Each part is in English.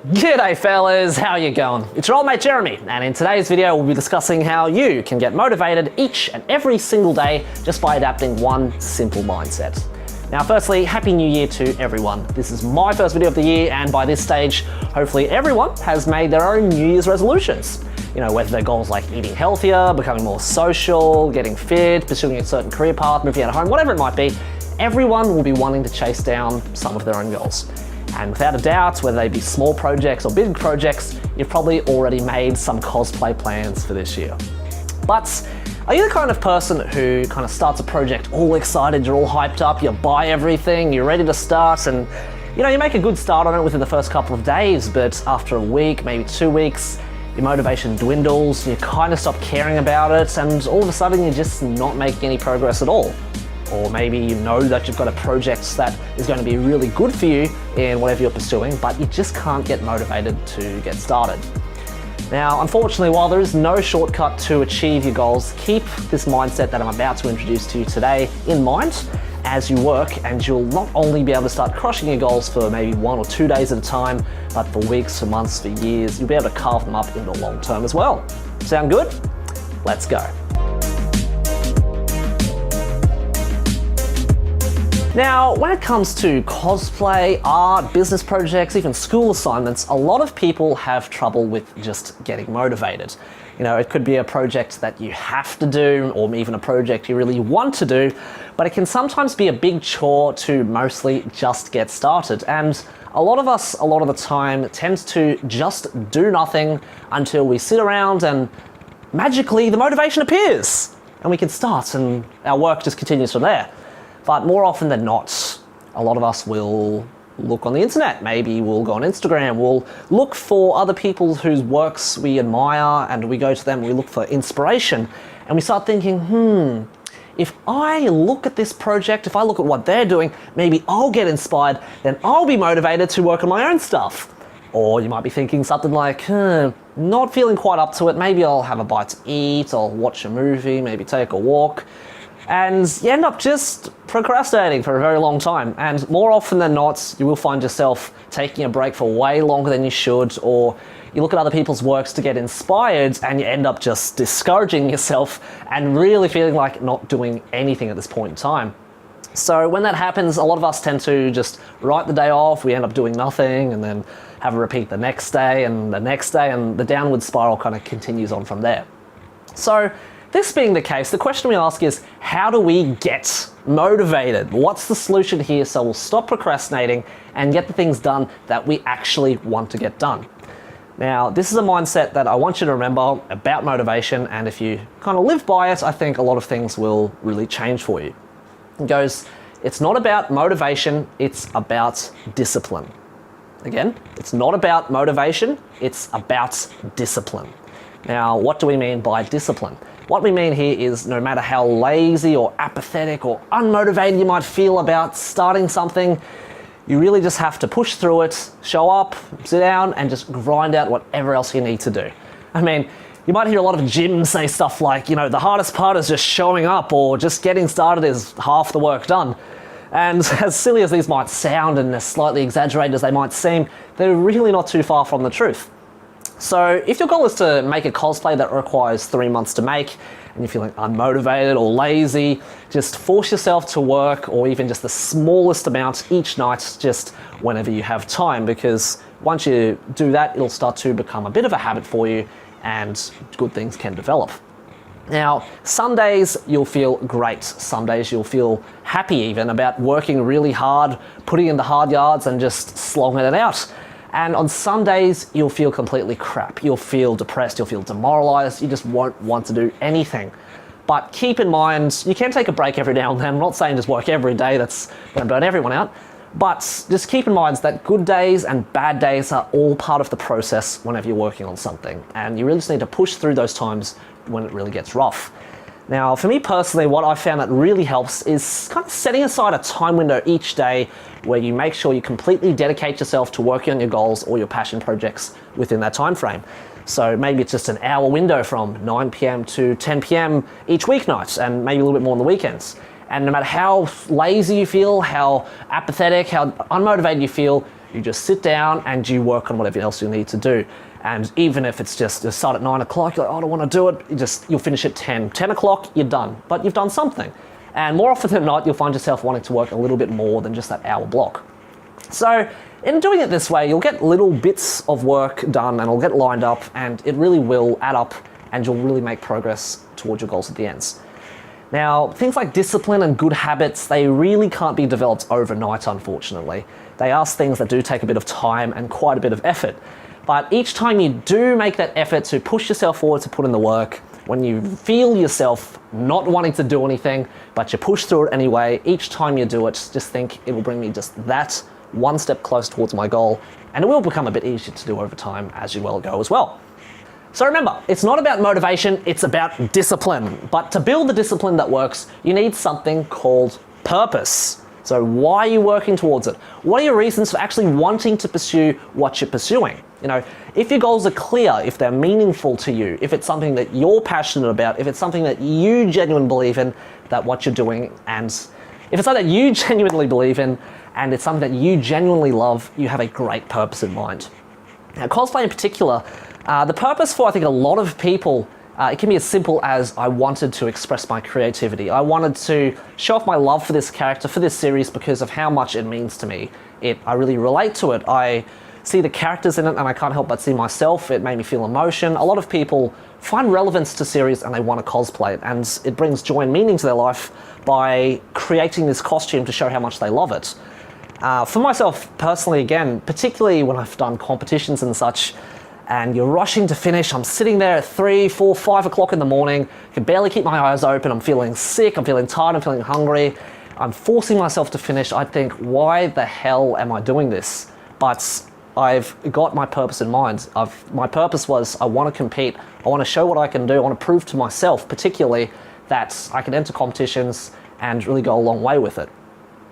G'day fellas, how you going? It's your old mate Jeremy, and in today's video we'll be discussing how you can get motivated each and every single day just by adapting one simple mindset. Now firstly, Happy New Year to everyone. This is my first video of the year, and by this stage, hopefully everyone has made their own New Year's resolutions. You know, whether they're goals like eating healthier, becoming more social, getting fit, pursuing a certain career path, moving out of home, whatever it might be, everyone will be wanting to chase down some of their own goals. And without a doubt, whether they be small projects or big projects, you've probably already made some cosplay plans for this year. But are you the kind of person who kind of starts a project all excited, you're all hyped up, you buy everything, you're ready to start, and you make a good start on it within the first couple of days, but after a week, maybe 2 weeks, your motivation dwindles, you kind of stop caring about it, and all of a sudden you're just not making any progress at all. Or maybe you know that you've got a project that is going to be really good for you in whatever you're pursuing, but you just can't get motivated to get started. Now, unfortunately, while there is no shortcut to achieve your goals, keep this mindset that I'm about to introduce to you today in mind as you work, and you'll not only be able to start crushing your goals for maybe 1 or 2 days at a time, but for weeks, for months, for years, you'll be able to carve them up in the long term as well. Sound good? Let's go. Now, when it comes to cosplay, art, business projects, even school assignments, a lot of people have trouble with just getting motivated. It could be a project that you have to do, or even a project you really want to do, but it can sometimes be a big chore to mostly just get started. And a lot of us, a lot of the time, tends to just do nothing until we sit around and magically the motivation appears and we can start and our work just continues from there. But more often than not, a lot of us will look on the internet. Maybe we'll go on Instagram, we'll look for other people whose works we admire, and we go to them, we look for inspiration, and we start thinking, if I look at this project, if I look at what they're doing, maybe I'll get inspired, then I'll be motivated to work on my own stuff. Or you might be thinking something like, not feeling quite up to it, maybe I'll have a bite to eat, I'll watch a movie, maybe take a walk. And you end up just procrastinating for a very long time. And more often than not, you will find yourself taking a break for way longer than you should, or you look at other people's works to get inspired and you end up just discouraging yourself and really feeling like not doing anything at this point in time. So when that happens, a lot of us tend to just write the day off, we end up doing nothing, and then have a repeat the next day and the next day, and the downward spiral kind of continues on from there. So this being the case, the question we ask is, how do we get motivated? What's the solution here so we'll stop procrastinating and get the things done that we actually want to get done? Now, this is a mindset that I want you to remember about motivation, and if you kind of live by it, I think a lot of things will really change for you. It goes, it's not about motivation, it's about discipline. Again, it's not about motivation, it's about discipline. Now, what do we mean by discipline? What we mean here is no matter how lazy or apathetic or unmotivated you might feel about starting something, you really just have to push through it, show up, sit down, and just grind out whatever else you need to do. I mean, you might hear a lot of gyms say stuff like, the hardest part is just showing up, or just getting started is half the work done. And as silly as these might sound and as slightly exaggerated as they might seem, they're really not too far from the truth. So if your goal is to make a cosplay that requires 3 months to make, and you're feeling unmotivated or lazy, just force yourself to work, or even just the smallest amount each night, just whenever you have time, because once you do that, it'll start to become a bit of a habit for you, and good things can develop. Now, some days you'll feel great. Some days you'll feel happy even about working really hard, putting in the hard yards and just slogging it out. And on some days, you'll feel completely crap. You'll feel depressed, you'll feel demoralized, you just won't want to do anything. But keep in mind, you can take a break every now and then. I'm not saying just work every day, that's going to burn everyone out. But just keep in mind that good days and bad days are all part of the process whenever you're working on something. And you really just need to push through those times when it really gets rough. Now, for me personally, what I found that really helps is kind of setting aside a time window each day where you make sure you completely dedicate yourself to working on your goals or your passion projects within that time frame. So maybe it's just an hour window from 9 p.m. to 10 p.m. each weeknight, and maybe a little bit more on the weekends. And no matter how lazy you feel, how apathetic, how unmotivated you feel, You just sit down and you work on whatever else you need to do. And even if it's just you start at 9 o'clock, you're like, oh, I don't want to do it, you'll finish at 10. 10 o'clock, you're done, but you've done something. And more often than not, you'll find yourself wanting to work a little bit more than just that hour block. So in doing it this way, you'll get little bits of work done and it'll get lined up, and it really will add up, and you'll really make progress towards your goals at the ends. Now, things like discipline and good habits, they really can't be developed overnight, unfortunately. They are things that do take a bit of time and quite a bit of effort. But each time you do make that effort to push yourself forward, to put in the work, when you feel yourself not wanting to do anything, but you push through it anyway, each time you do it, just think it will bring me just that one step closer towards my goal, and it will become a bit easier to do over time as you well go as well. So remember, it's not about motivation, it's about discipline. But to build the discipline that works, you need something called purpose. So why are you working towards it? What are your reasons for actually wanting to pursue what you're pursuing? You know, if your goals are clear, if they're meaningful to you, if it's something that you're passionate about, if it's something that you genuinely believe in, that what you're doing, and if it's something that you genuinely believe in, and it's something that you genuinely love, you have a great purpose in mind. Now, cosplay in particular, the purpose for, I think, a lot of people, it can be as simple as I wanted to express my creativity. I wanted to show off my love for this character, for this series, because of how much it means to me. I really relate to it. I see the characters in it and I can't help but see myself. It made me feel emotion. A lot of people find relevance to series and they want to cosplay it, and it brings joy and meaning to their life by creating this costume to show how much they love it. For myself personally, again, particularly when I've done competitions and such, and you're rushing to finish, I'm sitting there at 3, 4, 5 o'clock in the morning, can barely keep my eyes open, I'm feeling sick, I'm feeling tired, I'm feeling hungry, I'm forcing myself to finish. I think, why the hell am I doing this? But I've got my purpose in mind. My purpose was, I want to compete, I want to show what I can do, I want to prove to myself particularly that I can enter competitions and really go a long way with it.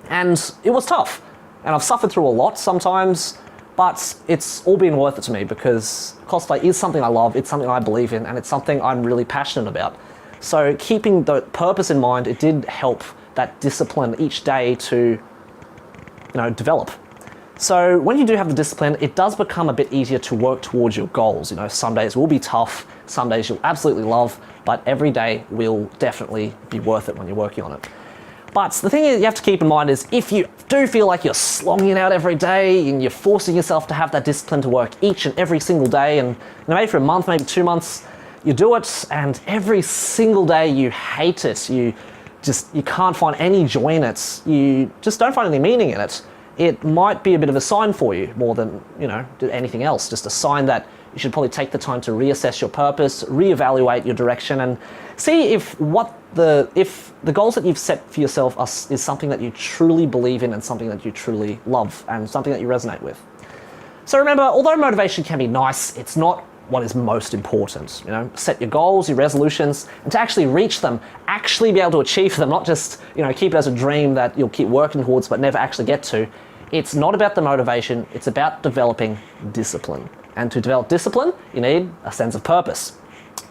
And it was tough, and I've suffered through a lot sometimes, but it's all been worth it to me because cosplay is something I love, it's something I believe in, and it's something I'm really passionate about. So keeping the purpose in mind, it did help that discipline each day to, develop. So when you do have the discipline, it does become a bit easier to work towards your goals. Some days will be tough, some days you'll absolutely love, but every day will definitely be worth it when you're working on it. But the thing you have to keep in mind is, if you do feel like you're slogging it out every day and you're forcing yourself to have that discipline to work each and every single day, and maybe for a month, maybe 2 months, you do it and every single day you hate it, you can't find any joy in it, you just don't find any meaning in it, it might be a bit of a sign for you more than anything else. Just a sign that you should probably take the time to reassess your purpose, reevaluate your direction, and see if the goals that you've set for yourself is something that you truly believe in and something that you truly love and something that you resonate with. So remember, although motivation can be nice, it's not what is most important. Set your goals, your resolutions, and to actually reach them, actually be able to achieve them, not just keep it as a dream that you'll keep working towards but never actually get to. It's not about the motivation, it's about developing discipline. And to develop discipline, you need a sense of purpose.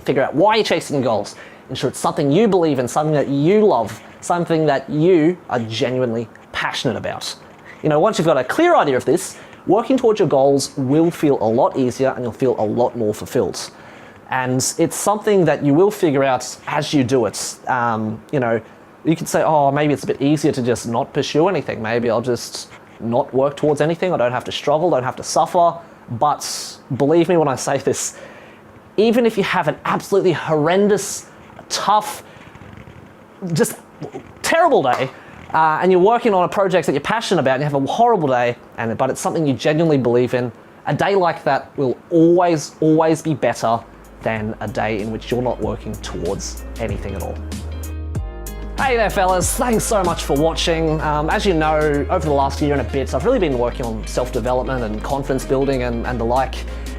Figure out why you're chasing your goals. Ensure it's something you believe in, something that you love, something that you are genuinely passionate about. Once you've got a clear idea of this, working towards your goals will feel a lot easier and you'll feel a lot more fulfilled. And it's something that you will figure out as you do it. You could say, oh, maybe it's a bit easier to just not pursue anything. Maybe I'll just not work towards anything. I don't have to struggle, don't have to suffer. But believe me when I say this, even if you have an absolutely horrendous, tough, just terrible day, and you're working on a project that you're passionate about and you have a horrible day, but it's something you genuinely believe in, a day like that will always, always be better than a day in which you're not working towards anything at all. Hey there fellas, thanks so much for watching. As you know, over the last year and a bit, I've really been working on self-development and confidence building and the like.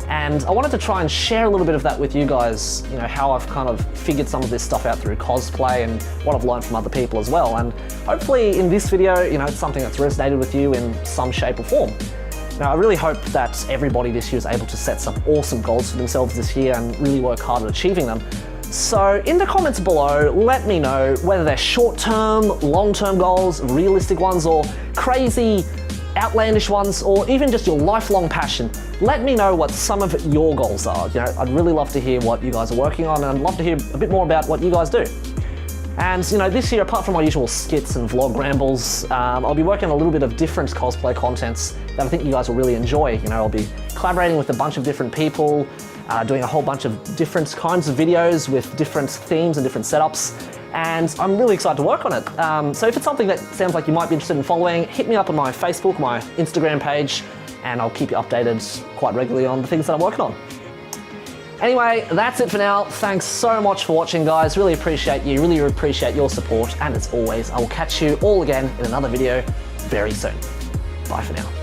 And I wanted to try and share a little bit of that with you guys, how I've kind of figured some of this stuff out through cosplay and what I've learned from other people as well. And hopefully in this video, it's something that's resonated with you in some shape or form. Now, I really hope that everybody this year is able to set some awesome goals for themselves this year and really work hard at achieving them. So in the comments below, let me know whether they're short-term, long-term goals, realistic ones, or crazy, outlandish ones, or even just your lifelong passion. Let me know what some of your goals are. You know, I'd really love to hear what you guys are working on, and I'd love to hear a bit more about what you guys do. And you know, this year, apart from my usual skits and vlog rambles, I'll be working on a little bit of different cosplay contents that I think you guys will really enjoy. You know, I'll be collaborating with a bunch of different people, doing a whole bunch of different kinds of videos with different themes and different setups, and I'm really excited to work on it. So if it's something that sounds like you might be interested in following, hit me up on my Facebook, my Instagram page, and I'll keep you updated quite regularly on the things that I'm working on. Anyway, that's it for now. Thanks so much for watching, guys. Really appreciate you, really appreciate your support, and as always, I will catch you all again in another video very soon. Bye for now.